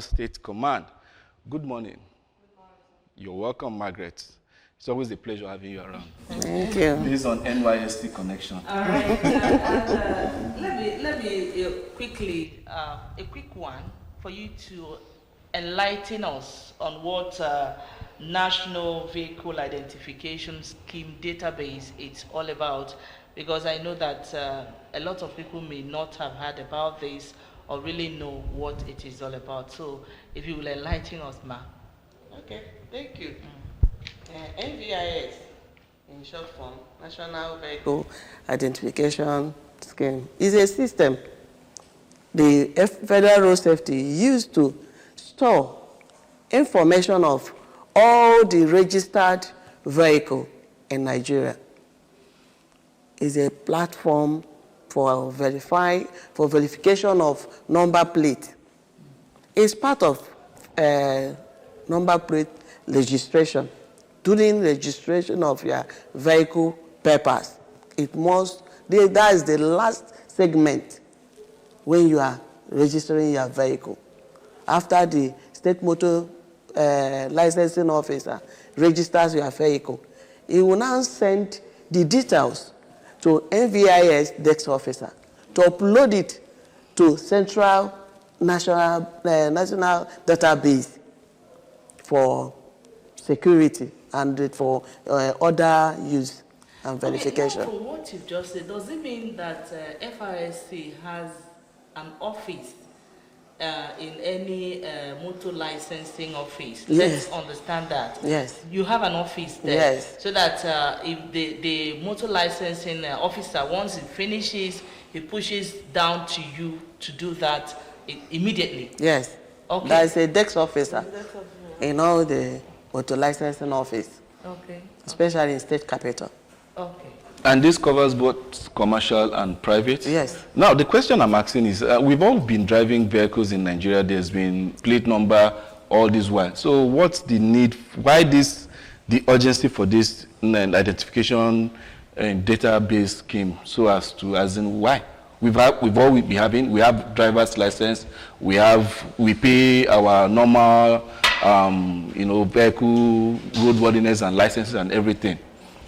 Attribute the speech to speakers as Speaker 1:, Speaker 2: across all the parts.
Speaker 1: State Command. Good morning. You're welcome, Margaret. It's always a pleasure having you around.
Speaker 2: Thank you.
Speaker 1: This is on NVIS Connection.
Speaker 3: All right. Let me quickly, a quick one for you to enlighten us on what National Vehicle Identification Scheme database is all about, because I know that a lot of people may not have heard about this or really know what it is all about. So if you will enlighten us, ma.
Speaker 2: Okay, thank you. NVIS, in short form, National Vehicle Identification Scheme, is a system the Federal Road Safety used to store information of all the registered vehicles in Nigeria. It's a platform for verification of number plate. It's part of number plate registration. During registration of your vehicle papers, that is the last segment when you are registering your vehicle. After the state motor licensing officer registers your vehicle, he will now send the details to NVIS desk officer to upload it to Central National Database for security and for other use and verification.
Speaker 3: Okay, from what you've just said, does it mean that FRSC has an office in any motor licensing office?
Speaker 2: Yes.
Speaker 3: Let's understand that.
Speaker 2: Yes.
Speaker 3: You have an office there.
Speaker 2: Yes.
Speaker 3: So that if the motor licensing officer, once he finishes, he pushes down to you to do that immediately.
Speaker 2: Yes.
Speaker 3: Okay.
Speaker 2: There is a desk officer in all the motor licensing office.
Speaker 3: Okay.
Speaker 2: Especially in state capital.
Speaker 3: Okay.
Speaker 1: And this covers both commercial and private?
Speaker 2: Yes.
Speaker 1: Now, the question I'm asking is, we've all been driving vehicles in Nigeria. There's been plate number all this while. So what's the need, the urgency for this identification and database scheme, so as in why? We have driver's license, we pay our normal, vehicle roadworthiness and licenses and everything.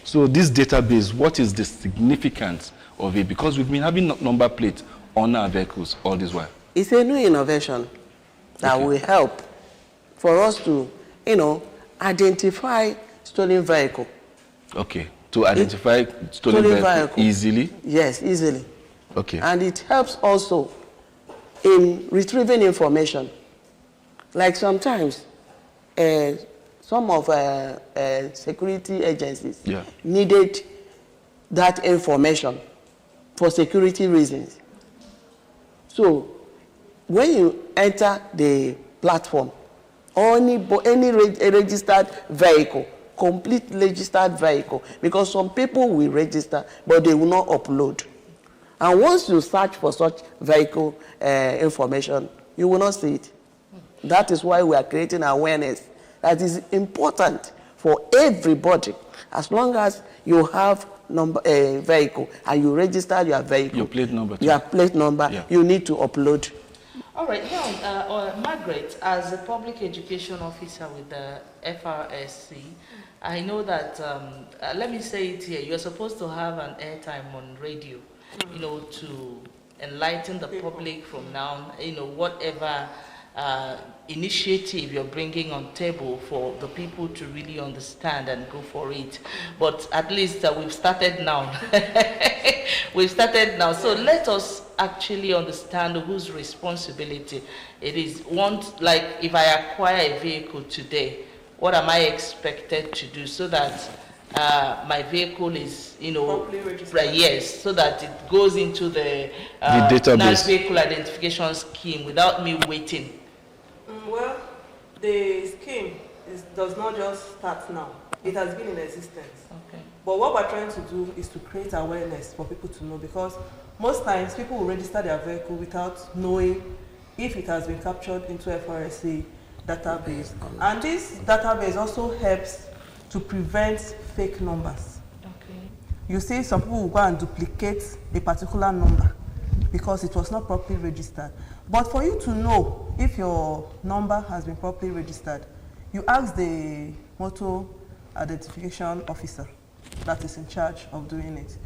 Speaker 1: So this database, what is the significance of it? Because we've been having number plates on our vehicles all this while.
Speaker 2: It's a new innovation that will help for us to, identify stolen vehicle.
Speaker 1: Okay, to identify stolen vehicle easily?
Speaker 2: Yes, easily.
Speaker 1: Okay.
Speaker 2: And it helps also in retrieving information. Like sometimes, some of security agencies needed that information for security reasons. So when you enter the platform, any registered vehicle, complete registered vehicle, because some people will register, but they will not upload. And once you search for such vehicle information, you will not see it. That is why we are creating awareness. That is important for everybody. As long as you have vehicle and you register your vehicle,
Speaker 1: your plate number,
Speaker 2: you need to upload.
Speaker 3: All right, now, Margaret, as a public education officer with the FRSC, I know that, let me say it here, you're supposed to have an airtime on radio, to enlighten the public from now, whatever initiative you're bringing on table for the people to really understand and go for it. But at least we've started now. We've started now. So let us actually understand whose responsibility it is. Like if I acquire a vehicle today, what am I expected to do so that my vehicle is,
Speaker 2: properly registered?
Speaker 3: Yes, so that it goes into the
Speaker 1: database.
Speaker 3: National Vehicle Identification Scheme without me waiting?
Speaker 4: Well, the scheme does not just start now. It has been in existence.
Speaker 3: Okay.
Speaker 4: But what we're trying to do is to create awareness for people to know, because most times people will register their vehicle without knowing if it has been captured into FRSC database. And this database also helps to prevent fake numbers.
Speaker 3: Okay.
Speaker 4: You see, some people will go and duplicate a particular number because it was not properly registered. But for you to know if your number has been properly registered, you ask the motor identification officer that is in charge of doing it.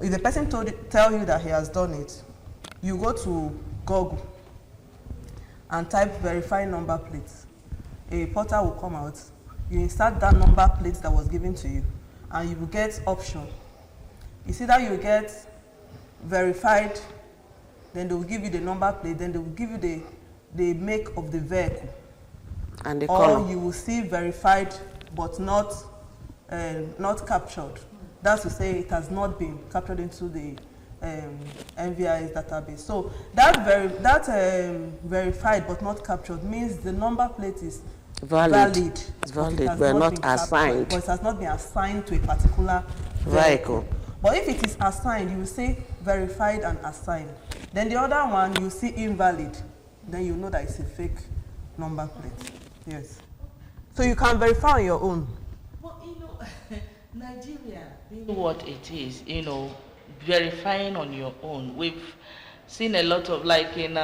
Speaker 4: If the person tell you that he has done it, you go to Google and type verify number plates. A portal will come out. You insert that number plate that was given to you, and you will get option. You see that you get verified, then they will give you the number plate, then they will give you the make of the vehicle.
Speaker 2: And the
Speaker 4: or
Speaker 2: color.
Speaker 4: You will see verified but not captured. That's to say it has not been captured into the NVIS database. So that verified but not captured means the number plate is valid.
Speaker 2: It's valid, but not assigned.
Speaker 4: But it has not been assigned to a particular vehicle. But if it is assigned, you will say verified and assigned. Then the other one, you see invalid. Then you know that it's a fake number plate. Yes. So you can verify on your own.
Speaker 3: Well, Nigeria being what it is, verifying on your own. We've seen a lot of, like in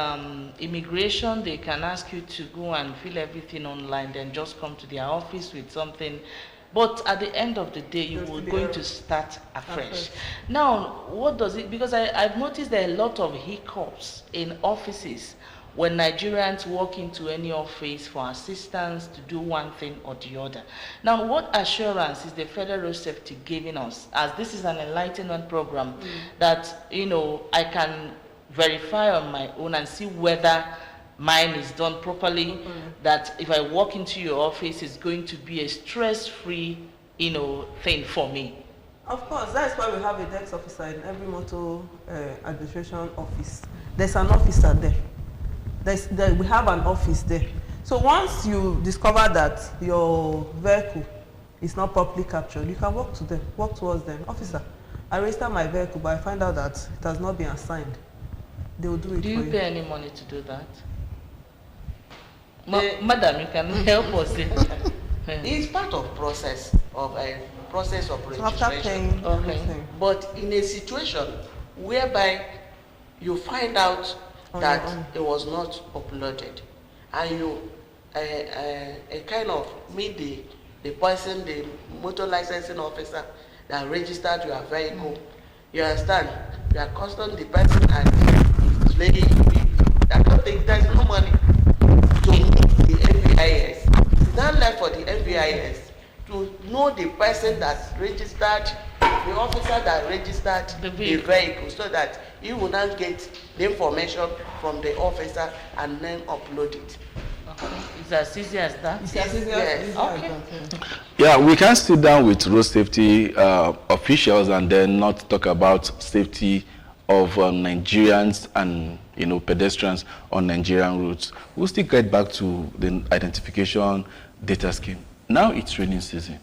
Speaker 3: immigration, they can ask you to go and fill everything online, then just come to their office with something. But at the end of the day, you were going to start afresh. Now, what does it, because I've noticed there are a lot of hiccups in offices when Nigerians walk into any office for assistance to do one thing or the other. Now, what assurance is the Federal Road Safety giving us, as this is an enlightenment program, that, I can verify on my own and see whether mine is done properly, that if I walk into your office, it's going to be a stress-free, thing for me?
Speaker 4: Of course, that's why we have a desk officer in every motor administration office. There's an officer there. We have an office there. So once you discover that your vehicle is not properly captured, you can walk towards them. Officer, I registered my vehicle, but I find out that it has not been assigned. They will do it for you.
Speaker 3: Do you pay any money to do that? Madam, you can help us.
Speaker 5: It's part of process of registration.
Speaker 4: After paying everything.
Speaker 5: But in a situation whereby you find out that it was not uploaded, and you kind of meet the person, the motor licensing officer that registered your vehicle, you understand, you are costing the person and it's very I don't think there's no money to the NVIS. It's not left for the NVIS to know the person that registered, the officer that registered the vehicle, so that he will not get the information from the officer and then upload it.
Speaker 3: Okay. It's as easy as that?
Speaker 5: Yes.
Speaker 3: Okay.
Speaker 1: Yeah, we can sit down with road safety officials and then not talk about safety of Nigerians and pedestrians on Nigerian roads. We'll still get back to the identification data scheme. Now it's raining season,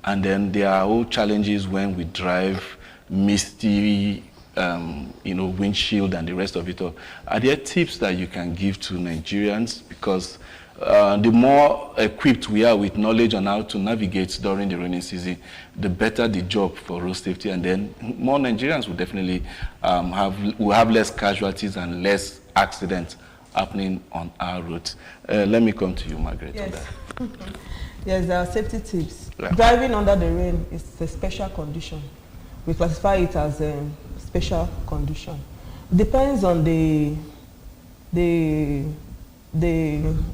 Speaker 1: and then there are all challenges when we drive, misty, windshield and the rest of it all. Are there tips that you can give to Nigerians? Because the more equipped we are with knowledge on how to navigate during the rainy season, the better the job for road safety, and then more Nigerians will definitely have less casualties and less accidents happening on our roads. Let me come to you, Margaret, on that.
Speaker 4: Yes, there are safety tips.
Speaker 1: Yeah.
Speaker 4: Driving under the rain is a special condition. We classify it as a special condition. Depends on the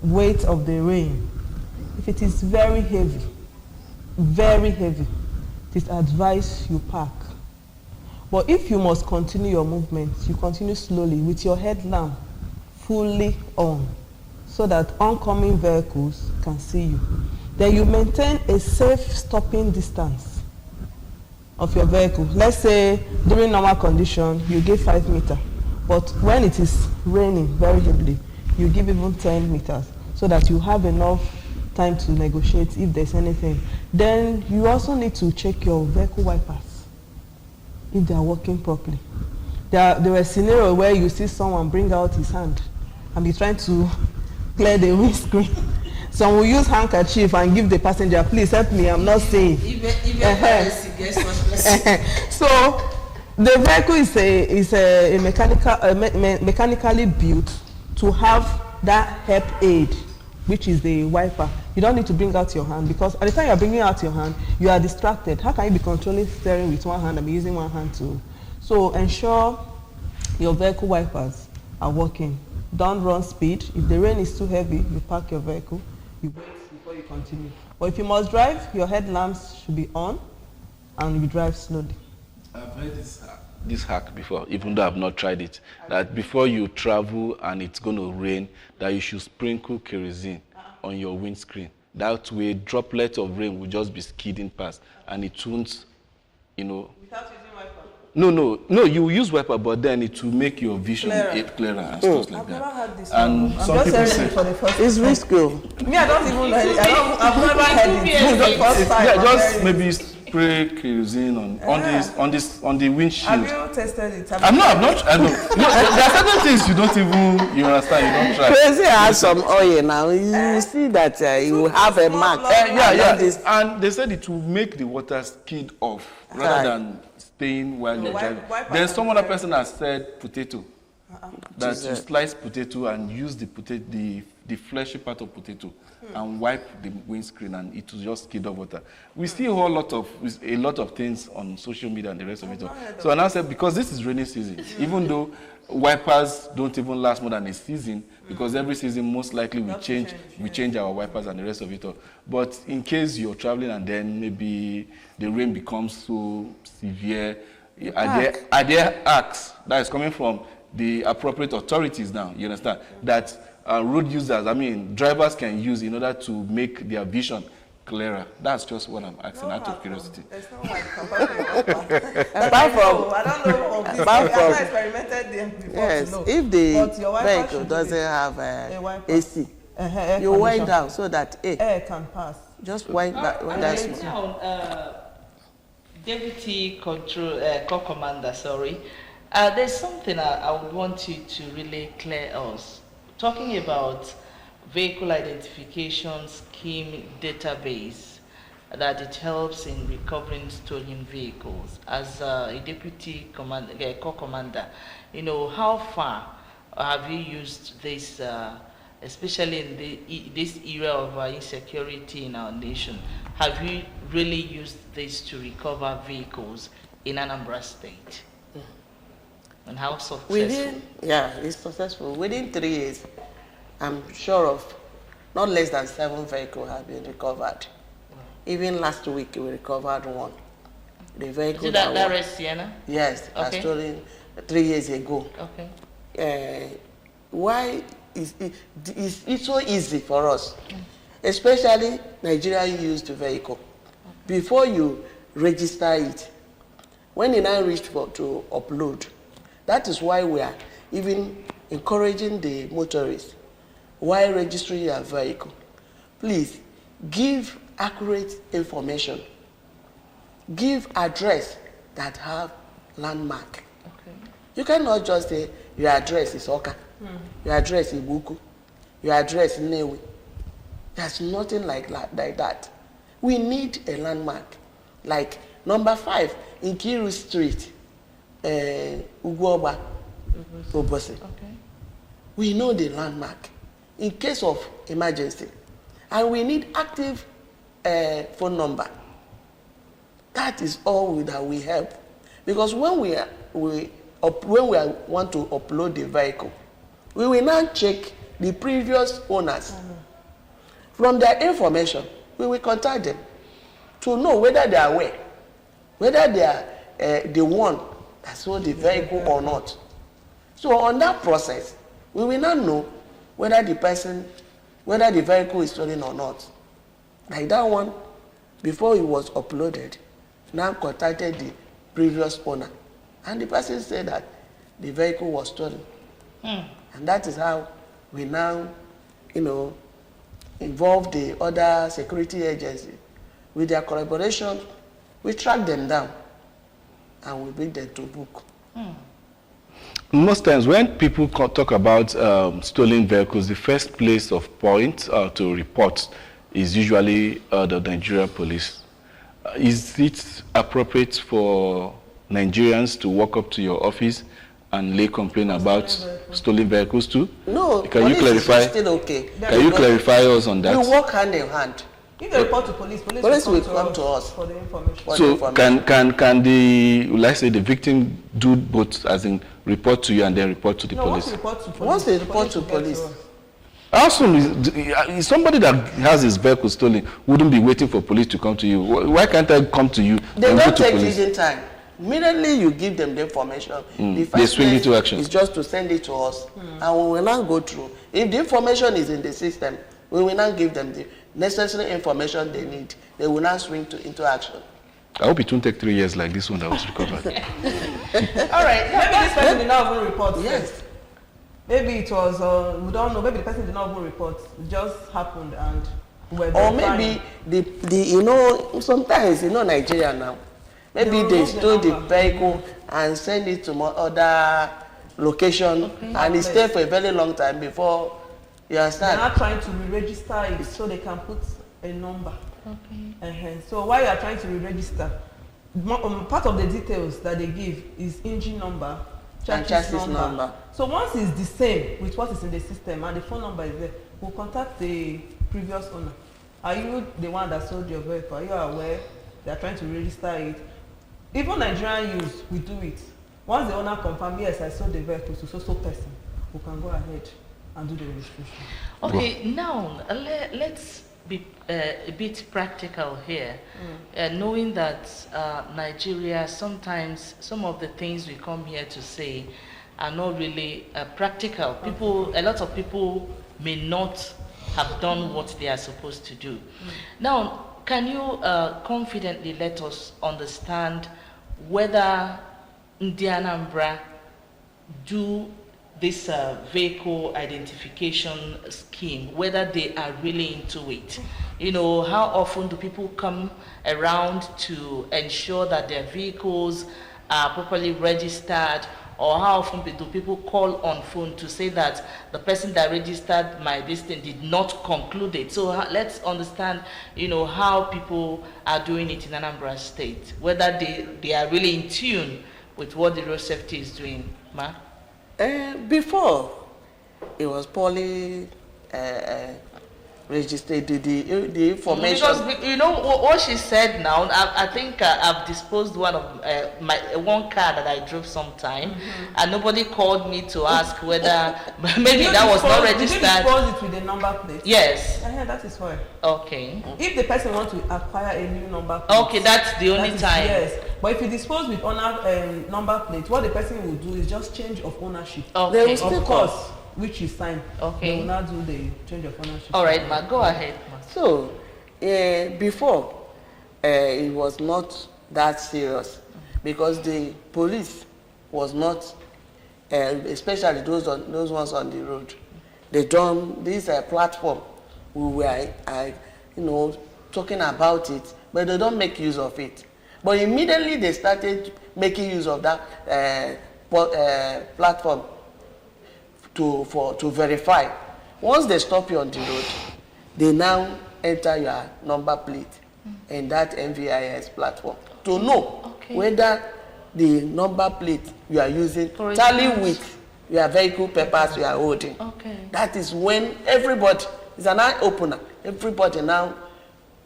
Speaker 4: weight of the rain. If it is very heavy, it is advised you park. But if you must continue your movement, you continue slowly with your headlamp fully on, so that oncoming vehicles can see you. Then you maintain a safe stopping distance of your vehicle. Let's say during normal condition, you give 5 meters, but when it is raining very heavily, you give even 10 meters, so that you have enough time to negotiate if there's anything. Then you also need to check your vehicle wipers, if they are working properly. There were scenarios where you see someone bring out his hand and be trying to clear the windscreen. Some will use handkerchief and give the passenger, please help me, I'm not seeing. So the vehicle is a mechanically built to have that help aid, which is the wiper. You don't need to bring out your hand, because at the time you're bringing out your hand, you are distracted. How can you be controlling steering with one hand and be using one hand to? So ensure your vehicle wipers are working. Don't run speed. If the rain is too heavy, you park your vehicle, you wait before you continue. But if you must drive, your headlamps should be on and you drive slowly.
Speaker 1: I've heard this hack before, even though I've not tried it, that before you travel and it's going to rain, that you should sprinkle kerosene on your windscreen. That way, droplets of rain will just be skidding past, and it won't,
Speaker 4: Without using wiper?
Speaker 1: No, you will use wiper, but then it will make your vision clearer and stuff like
Speaker 4: I've
Speaker 1: that.
Speaker 4: never had this.
Speaker 1: And some people say,
Speaker 4: for the first
Speaker 2: It's risky.
Speaker 4: Me, I don't even know it. I've never heard it. This is the first time.
Speaker 1: Yeah, just maybe spray kerosene on the windshield.
Speaker 4: Have you tested it?
Speaker 1: I've not. No, there are certain things you don't even, you understand, you don't try.
Speaker 2: Crazy has some oil now. You see that you will have a mark.
Speaker 1: And they said it will make the water skid off rather than staying while you're driving. Then some other person has said potato. That you slice potato and use the fleshy part of potato and wipe the windscreen, and it will just skid off water. We see a lot of things on social media and the rest of it. So I now said, because this is rainy season, even though wipers don't even last more than a season, because every season most likely we change our wipers and the rest of it all. But in case you're traveling and then maybe the rain becomes so severe, are there acts that is coming from the appropriate authorities now, you understand, that road users, drivers can use in order to make their vision clearer? That's just what I'm asking out of curiosity.
Speaker 4: There's no wiper. I don't know of this. I've not experimented them before.
Speaker 2: Yes,
Speaker 4: to know.
Speaker 2: if the
Speaker 4: But your wiper
Speaker 2: vehicle doesn't have AC,
Speaker 4: air
Speaker 2: you wind
Speaker 4: condition.
Speaker 2: down so that
Speaker 4: air can pass.
Speaker 2: just wind that small.
Speaker 3: Deputy Corps Commander, there's something I would want you to really clear us. Talking about vehicle identification scheme database, that it helps in recovering stolen vehicles. As a Deputy Corps Commander, how far have you used this, especially in this era of insecurity in our nation? Have you really used this to recover vehicles in Anambra State? And how successful?
Speaker 2: It's successful. Within 3 years, I'm sure of not less than 7 vehicles have been recovered. Even last week, we recovered one. The vehicle
Speaker 3: that Red Sienna?
Speaker 2: Yes, okay. I stolen 3 years ago.
Speaker 3: Okay.
Speaker 2: Why is it's so easy for us, especially Nigerian used vehicle. Before you register it, when you now reach to upload, that is why we are even encouraging the motorists while registering your vehicle. Please give accurate information. Give address that have landmark.
Speaker 3: Okay.
Speaker 2: You cannot just say your address is Oka, your address is Buku, your address is Newi. There's nothing like that. We need a landmark. Like number 5 in Kiru Street, Uguoba, Obosi.
Speaker 3: Okay.
Speaker 2: We know the landmark in case of emergency, and we need active phone number. That is all that we help, because when we want to upload the vehicle, we will now check the previous owners. From their information, we will contact them to know whether they are aware, whether they are the one that sold the vehicle or not. So on that process, we will not know whether the vehicle is stolen or not. Like that one, before it was uploaded, now contacted the previous owner, and the person said that the vehicle was stolen. And that is how we now, involve the other security agencies. With their collaboration, we track them down and we bring them to book.
Speaker 1: Most times when people talk about stolen vehicles, the first place of point to report is usually the Nigerian police. Is it appropriate for Nigerians to walk up to your office and lay complaint about stolen vehicles too?
Speaker 2: No,
Speaker 1: can you clarify?
Speaker 2: Is still okay.
Speaker 1: Can you clarify us on that?
Speaker 2: We work hand in hand.
Speaker 4: If they report to police
Speaker 2: will come to us
Speaker 4: for the information.
Speaker 1: So can the, let's say, the victim do both, as in report to you and then report to the police?
Speaker 2: Once they report to police.
Speaker 1: How soon is somebody that has his vehicle stolen wouldn't be waiting for police to come to you? Why can't I come to you?
Speaker 2: They don't take leading time. Immediately you give them the information.
Speaker 1: They swing into action.
Speaker 2: It's just to send it to us, and we will now go through. If the information is in the system, we will now give them the necessary information they need. They will now swing into action.
Speaker 1: I hope it won't take 3 years like this one that was recovered.
Speaker 4: All right. Maybe this person did not even report. Yes. Maybe it was, we don't know, maybe the person did not even report. It just happened and
Speaker 2: or maybe the sometimes, Nigeria now, maybe they stole the vehicle and send it to other location and it stay for a very long time before you understand.
Speaker 4: They're not trying to re-register it so they can put a number. Okay. So while you are trying to re-register, part of the details that they give is engine number, chassis number. So once it's the same with what is in the system and the phone number is there, we'll contact the previous owner. Are you the one that sold your vehicle? Are you aware they are trying to register it? Even Nigerian youths, we do it. Once the owner confirms, yes, I sold the vehicle to so person, we can go ahead and do the registration.
Speaker 3: Okay, now let's be a bit practical here, knowing that Nigeria, sometimes some of the things we come here to say are not really practical. A lot of people may not have done what they are supposed to do. Now, can you confidently let us understand whether the Anambra do this vehicle identification scheme, whether they are really into it? How often do people come around to ensure that their vehicles are properly registered, or how often do people call on phone to say that the person that registered my listing did not conclude it? So let's understand, how people are doing it in Anambra State, whether they are really in tune with what the road safety is doing. Ma?
Speaker 2: Before, it was poorly registered, the information.
Speaker 3: Because what she said now, I think I've disposed one of one car that I drove sometime, and nobody called me to ask whether maybe that was not registered.
Speaker 4: Did you dispose it with a number plate?
Speaker 3: Yes.
Speaker 4: That is why.
Speaker 3: Okay.
Speaker 4: If the person wants to acquire a new number plate.
Speaker 3: Okay, that's the only time.
Speaker 4: Yes. But if you dispose with number plate, what the person will do is just change of ownership.
Speaker 3: Okay.
Speaker 2: They will still
Speaker 4: of course, which is signed.
Speaker 3: Okay.
Speaker 4: They will not do the change of ownership.
Speaker 3: All right, ma, go ahead. Ma.
Speaker 2: So, before, it was not that serious because the police was not, especially those ones on the road. They done this platform. We were, talking about it, but they don't make use of it. But immediately they started making use of that platform to verify. Once they stop you on the road, they now enter your number plate in that NVIS platform to know whether the number plate you are using tally with your vehicle papers you are holding.
Speaker 3: Okay.
Speaker 2: That is when everybody, it's an eye opener. Everybody now,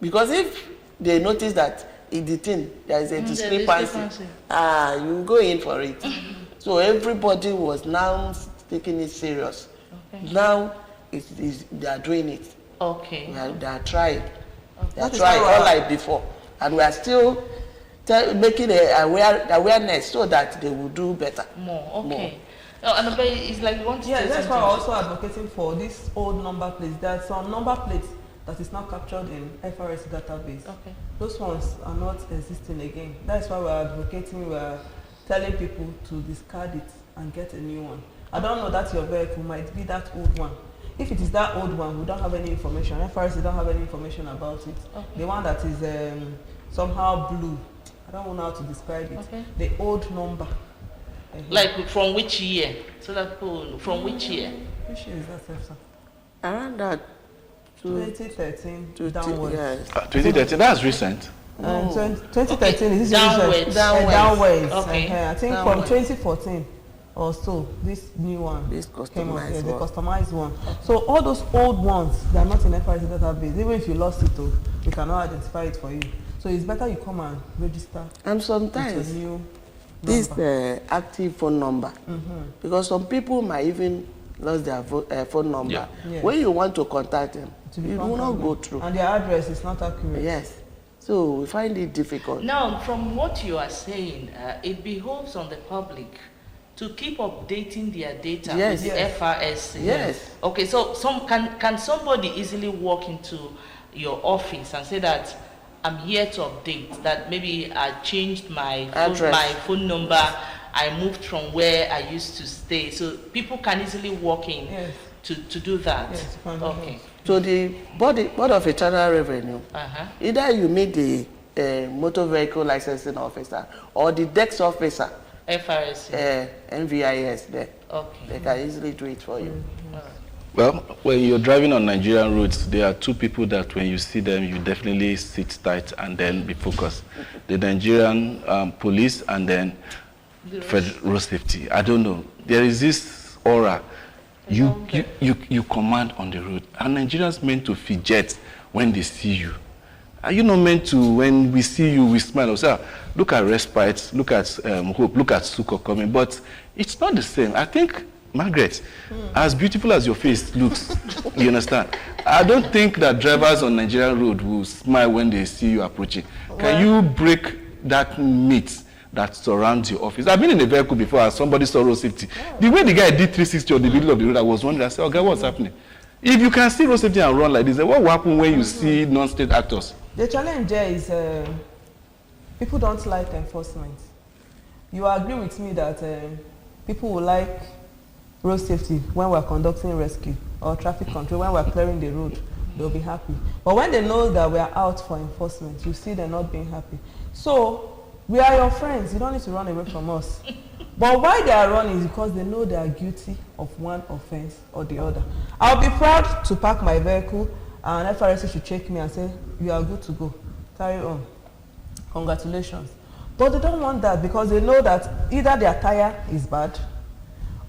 Speaker 2: because if they notice that in the thing there is a discrepancy, you go in for it. So everybody was now taking it serious. Okay. Now they are doing it.
Speaker 3: Okay.
Speaker 2: They are trying. Okay. They are trying all like before, and we are still making awareness so that they will do better.
Speaker 3: More. Okay. Anambra, it's like you want to.
Speaker 4: Yeah, that's why we're also advocating for this old number plates. There are some number plates that is not captured in FRSC database. Okay. Those ones are not existing again. That's why we're advocating, we're telling people to discard it and get a new one. I don't know that your vehicle might be that old one. If it is that old one, we don't have any information. FRSC don't have any information about it. Okay. The one that is somehow blue, I don't know how to describe it. Okay. The old number.
Speaker 3: Like from which year? So that from which year?
Speaker 4: Which year is that, sir?
Speaker 2: Around that
Speaker 4: 2013 downwards.
Speaker 2: Yes.
Speaker 1: 2013, that's recent.
Speaker 4: 2013 is
Speaker 3: downwards.
Speaker 4: Downwards.
Speaker 3: Okay.
Speaker 4: I think from 2014 or so. This new one,
Speaker 2: This
Speaker 4: came out,
Speaker 2: customized
Speaker 4: the
Speaker 2: one.
Speaker 4: customized one. So all those old ones, they are not in FRSC database. Even if you lost it, we cannot identify it for you. So it's better you come and register.
Speaker 2: And sometimes
Speaker 4: with your new
Speaker 2: this
Speaker 4: number.
Speaker 2: active phone number, because some people might even lose their phone number.
Speaker 1: Yeah.
Speaker 4: Yes.
Speaker 2: When you want to contact them, it will not go through.
Speaker 4: And their address is not accurate.
Speaker 2: Yes. So we find it difficult.
Speaker 3: Now, from what you are saying, it behoves on the public to keep updating their data
Speaker 2: Yes.
Speaker 3: with the FRSC.
Speaker 2: Yes.
Speaker 3: Okay, so can somebody easily walk into your office and say that I'm here to update, that maybe I changed my phone number, I moved from where I used to stay, so people can easily walk in to do that?
Speaker 4: Yes,
Speaker 3: okay.
Speaker 2: So the Board of Internal Revenue, either you meet the motor vehicle licensing officer or the DEX officer,
Speaker 3: FRSC.
Speaker 2: NVIS there.
Speaker 3: Okay.
Speaker 2: They can easily do it for you.
Speaker 1: Well, when you're driving on Nigerian roads, there are two people that when you see them, you definitely sit tight and then be focused. The Nigerian police and then Federal Road Safety. I don't know. There is this aura. You command on the road. Are Nigerians meant to fidget when they see you? Are you not meant to, when we see you, we smile and say, look at Respite, look at Hope, look at Suko coming. But it's not the same. I think, Margaret, as beautiful as your face looks, you understand? I don't think that drivers on Nigerian road will smile when they see you approaching. Can you break that myth that surrounds your office? I've been in a vehicle before and somebody saw road safety. The way the guy did 360 on the middle of the road, I was wondering, I said, okay, what's happening? If you can see road safety and run like this, what will happen when you see non-state actors?
Speaker 4: The challenge there is people don't like enforcement. You agree with me that people will like road safety when we're conducting rescue or traffic control, when we're clearing the road, they'll be happy. But when they know that we're out for enforcement, you see they're not being happy. So we are your friends. You don't need to run away from us. But why they are running is because they know they are guilty of one offense or the other. I'll be proud to park my vehicle and FRSC should check me and say, you are good to go. Carry on. Congratulations. But they don't want that because they know that either their tire is bad,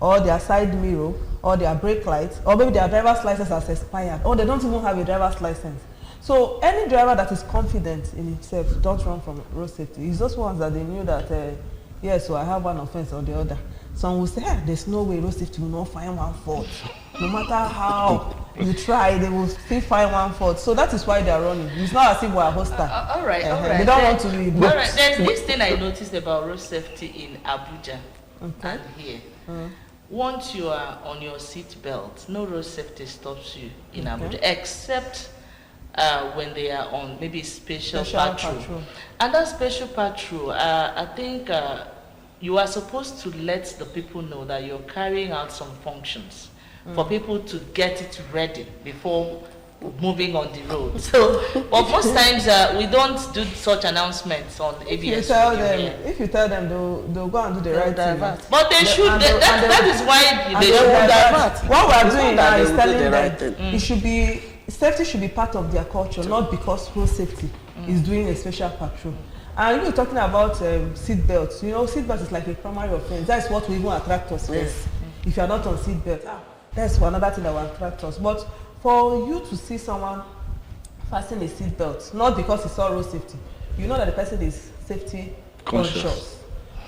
Speaker 4: or their side mirror, or their brake lights, or maybe their driver's license has expired, or they don't even have a driver's license. So any driver that is confident in himself, don't run from road safety. It's those ones that they knew that, yes, so I have one offense or the other. Some will say, hey, there's no way road safety will not find one fault. No matter how you try, they will still find one fault. So that is why they are running. It's not as if we're a hostile.
Speaker 3: All right.
Speaker 4: They don't want to be.
Speaker 3: All right, there's this thing I noticed about road safety in Abuja and here. Once you are on your seat belt, no road safety stops you in Abuja, except when they are on maybe special patrol. And that special patrol, I think you are supposed to let the people know that you're carrying out some functions for people to get it ready before moving on the road. So, but most times we don't do such announcements on ABS.
Speaker 4: If you tell them, they'll go and do the right thing.
Speaker 3: But they should. That is why they should divert.
Speaker 4: What we are doing now is telling them it should be, safety should be part of their culture, not because road safety is doing a special patrol. And you're talking about seat belts. You know, seat belts is like a primary offense. That's what will even attract us first. If you are not on seat belt, that's another thing that will attract us. But for you to see someone fasten a seat belt, not because it's all road safety, you know that the person is safety conscious.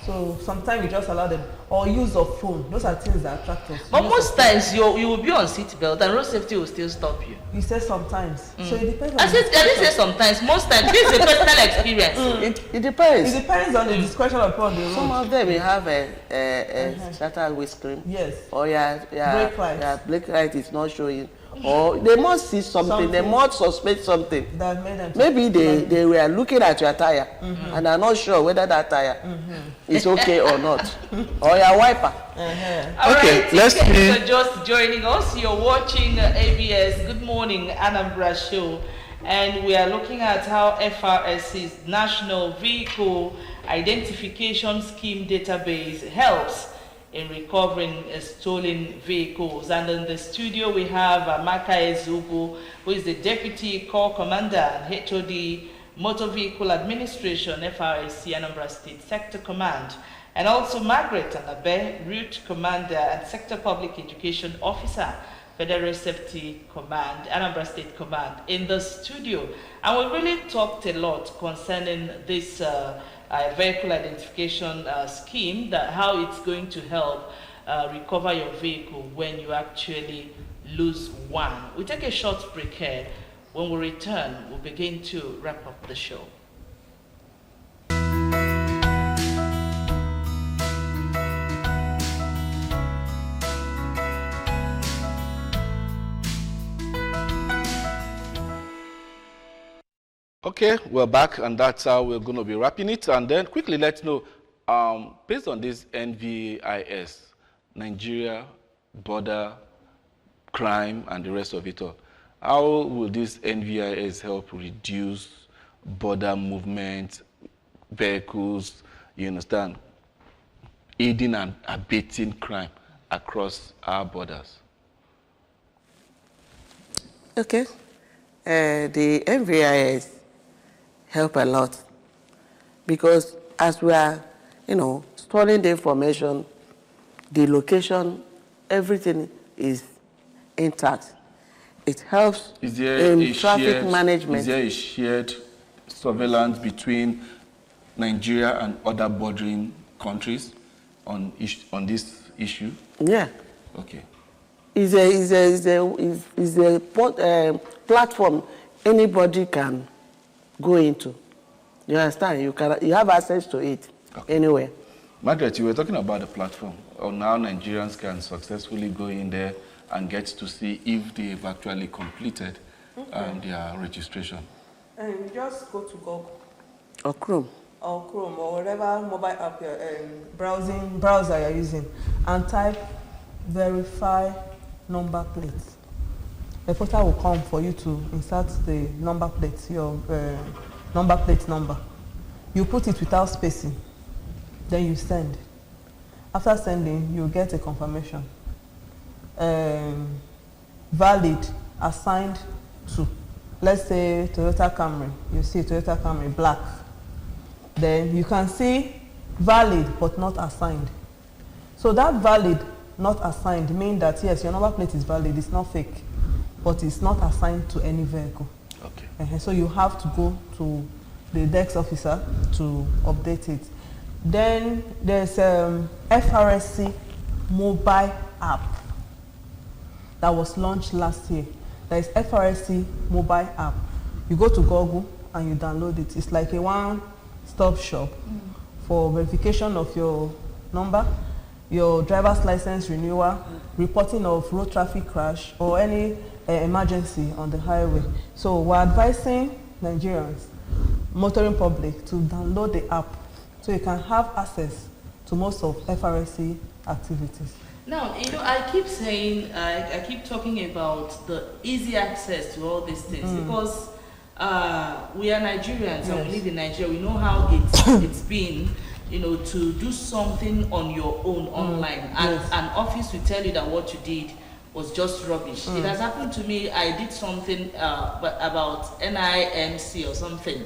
Speaker 4: So sometimes you just allow them, or use of phone. Those are things that attract us.
Speaker 3: But most times you will be on seat belt and road safety will still stop you.
Speaker 4: You say sometimes. So it depends on
Speaker 3: I didn't say sometimes, most times. This is a personal experience.
Speaker 2: It depends.
Speaker 4: It depends on the discretion upon the road.
Speaker 2: Some of them will have a shattered windscreen.
Speaker 4: Yes.
Speaker 2: Or
Speaker 4: brake light.
Speaker 2: Brake light is not showing. Or they must see something. They must suspect something.
Speaker 4: That made them
Speaker 2: maybe they were looking at your tire and are not sure whether that tire is okay or not. Or your wiper.
Speaker 3: All
Speaker 1: Okay,
Speaker 3: right,
Speaker 1: let's
Speaker 3: if
Speaker 1: see.
Speaker 3: you're just joining us, you're watching ABS Good Morning Anambra show, and we are looking at how FRSC's National Vehicle Identification Scheme database helps in recovering stolen vehicles. And in the studio we have Amaka Ezugu, who is the Deputy Corps Commander and HOD Motor Vehicle Administration, FRSC Anambra State Sector Command. And also Margaret Anambra, Route Commander and Sector Public Education Officer, Federal Safety Command, Anambra State Command, in the studio. And we really talked a lot concerning this vehicle identification scheme, how it's going to help recover your vehicle when you actually lose one. We take a short break here. When we return, we'll begin to wrap up the show.
Speaker 1: Okay, we're back, and that's how we're going to be wrapping it. And then quickly, let's know, based on this NVIS, Nigeria Border Crime and the rest of it all, how will this NVIS help reduce border movement, vehicles, you understand, aiding and abating crime across our borders?
Speaker 2: Okay. The NVIS help a lot because as we are, storing the information, the location, everything is intact. It helps in traffic management.
Speaker 1: Is there a shared surveillance between Nigeria and other bordering countries on this issue?
Speaker 2: Yeah.
Speaker 1: Okay.
Speaker 2: Is a platform anybody can go into. You understand? You have access to it anywhere.
Speaker 1: Margaret, you were talking about the platform on how Nigerians can successfully go in there and get to see if they've actually completed their registration.
Speaker 4: And you just go to Google
Speaker 2: or Chrome
Speaker 4: or whatever mobile app browser you're using, and type verify number plates. A portal will come for you to insert the number plate, your number plate number. You put it without spacing, then you send. After sending, you get a confirmation. Valid, assigned to, let's say Toyota Camry. You see Toyota Camry black. Then you can see valid but not assigned. So that valid not assigned means that yes, your number plate is valid, it's not fake, but it's not assigned to any vehicle. Okay. So you have to go to the DEX officer to update it. Then there's FRSC mobile app that was launched last year. There is FRSC mobile app. You go to Google and you download it. It's like a one-stop shop for verification of your number, your driver's license renewal, reporting of road traffic crash, or any emergency on the highway. So we're advising Nigerians, motoring public, to download the app so you can have access to most of FRSC activities.
Speaker 3: Now, I keep saying, I keep talking about the easy access to all these things because we are Nigerians and we live in Nigeria. We know how it's been, to do something on your own online. And an office will tell you that what you did was just rubbish. It has happened to me. I did something about NIMC or something.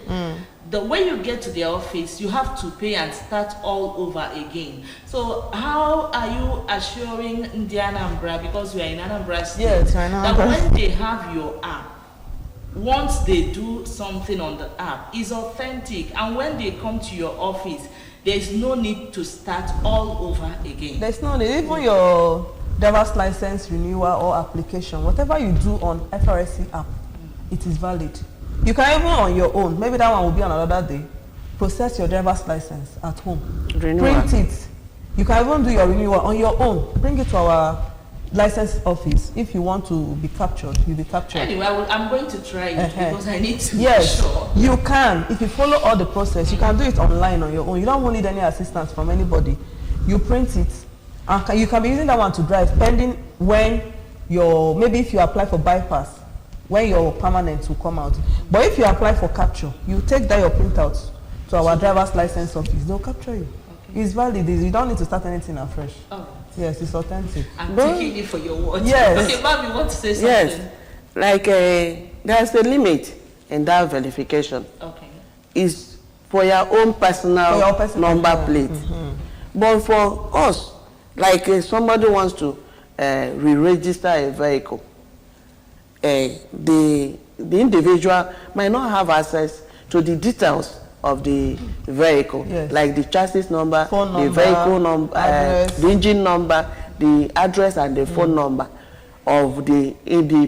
Speaker 3: The way you get to the office, you have to pay and start all over again. So how are you assuring the Anambra, because we are in Anambra State, that when they have your app, once they do something on the app, is authentic, and when they come to your office, there's no need to start all over again?
Speaker 4: There's no need. Even your driver's license renewal or application, whatever you do on FRSC app, it is valid. You can even on your own, maybe that one will be on another day, process your driver's license at home. Renewal. Print it. You can even do your renewal on your own. Bring it to our license office. If you want to be captured, you'll be captured.
Speaker 3: Anyway, I'm going to try it because I need to
Speaker 4: be
Speaker 3: sure.
Speaker 4: You can. If you follow all the process, you can do it online on your own. You don't need any assistance from anybody. You print it. And you can be using that one to drive pending when maybe if you apply for bypass, when your permanent will come out. But if you apply for capture, you take that your printout to our driver's license office. They'll capture you. Okay. It's valid. You don't need to start anything afresh. Oh. Yes, it's authentic.
Speaker 3: I'm taking it for your word.
Speaker 2: Yes.
Speaker 3: Okay, Bob, you want to say something?
Speaker 2: Yes. Like there's a limit in that verification.
Speaker 3: Okay.
Speaker 2: It's for your own personal number plate. But for us, like somebody wants to re-register a vehicle, the individual might not have access to the details of the vehicle,
Speaker 4: yes.
Speaker 2: like the chassis number,
Speaker 4: phone
Speaker 2: the vehicle number, the engine number, the address and the phone number of the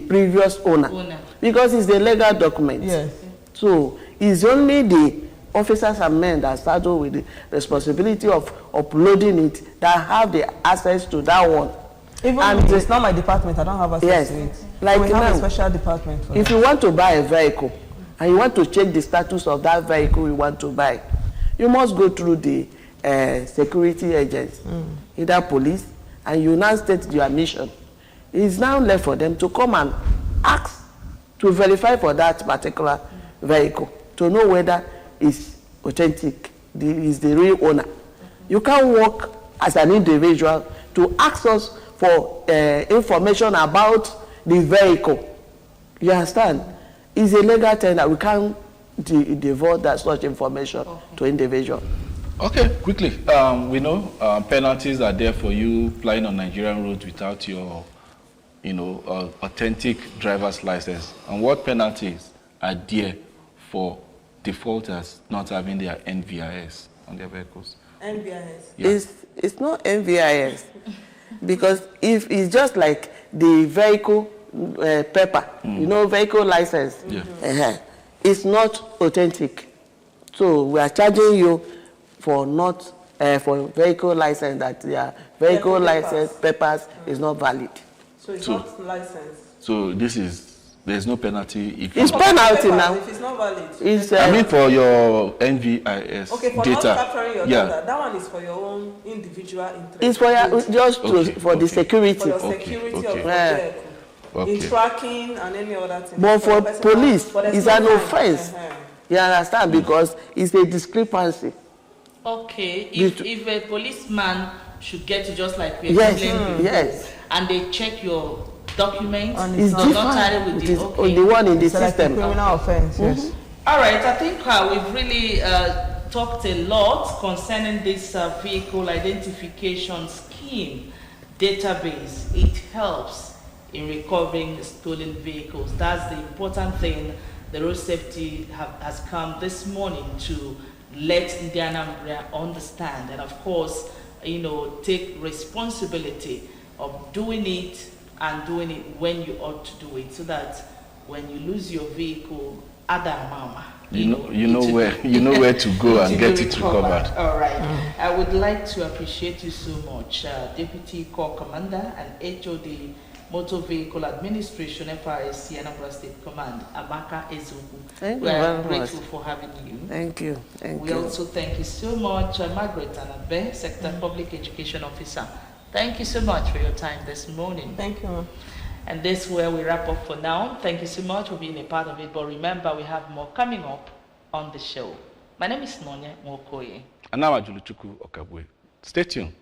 Speaker 2: previous owner. Because it's the legal document.
Speaker 4: Yes.
Speaker 2: So it's only the officers and men that saddle with the responsibility of uploading it that have the access to that one.
Speaker 4: Even if it's not my department, I don't have access to it.
Speaker 2: Like
Speaker 4: so we have
Speaker 2: now,
Speaker 4: a special department for
Speaker 2: if you want to buy a vehicle and you want to check the status of that vehicle you want to buy, you must go through the security agents, either police, and you now state your mission. It's now left for them to come and ask to verify for that particular vehicle to know whether it's authentic, is the real owner. You can't work as an individual to ask us for information about the vehicle. You understand? It's a legal tender. We can't devote that such information to individual.
Speaker 1: Okay, quickly. We know penalties are there for you flying on Nigerian roads without your, authentic driver's license. And what penalties are there for defaulters not having their NVIS on their vehicles?
Speaker 4: NVIS?
Speaker 1: Yeah.
Speaker 2: It's not NVIS. Because if it's just like the vehicle paper, vehicle license, it's not authentic. So we are charging you for not for vehicle license that their vehicle license papers is not valid.
Speaker 4: So it's not licensed.
Speaker 1: So there's no penalty if
Speaker 2: it's penalty now.
Speaker 4: If it's not valid.
Speaker 2: It's,
Speaker 1: I mean for your NVIS
Speaker 4: okay, for
Speaker 1: data.
Speaker 4: not capturing your data, that one is for your own individual interest.
Speaker 2: It's for the security.
Speaker 4: For your security of the vehicle. In tracking and any other thing.
Speaker 2: But for police, it's an offense. You understand? Because it's a discrepancy.
Speaker 3: Okay, if a policeman should get to just like we explained,
Speaker 2: yes,
Speaker 3: and they check your documents,
Speaker 2: and it's not tally with the one in the system.
Speaker 4: Like criminal offense, yes.
Speaker 3: All right, I think we've really talked a lot concerning this vehicle identification scheme database. It helps in recovering stolen vehicles. That's the important thing. The road safety has come this morning to let the Anambra understand, and of course, take responsibility of doing it and doing it when you ought to do it, so that when you lose your vehicle, other mama,
Speaker 1: you know where to go and get it recovered.
Speaker 3: All right. I would like to appreciate you so much, Deputy Corps Commander and HOD Motor Vehicle Administration, FRSC, Anambra State Command, Amaka Ezoku. We are grateful for having you.
Speaker 2: Thank you.
Speaker 3: We also thank you so much, Margaret Anambra, Sector Public Education Officer. Thank you so much for your time this morning.
Speaker 4: Thank you.
Speaker 3: And this is where we wrap up for now. Thank you so much for being a part of it. But remember, we have more coming up on the show. My name is Nonya Mokoye.
Speaker 1: Anambra Juluchukwu Okabwe. Stay tuned.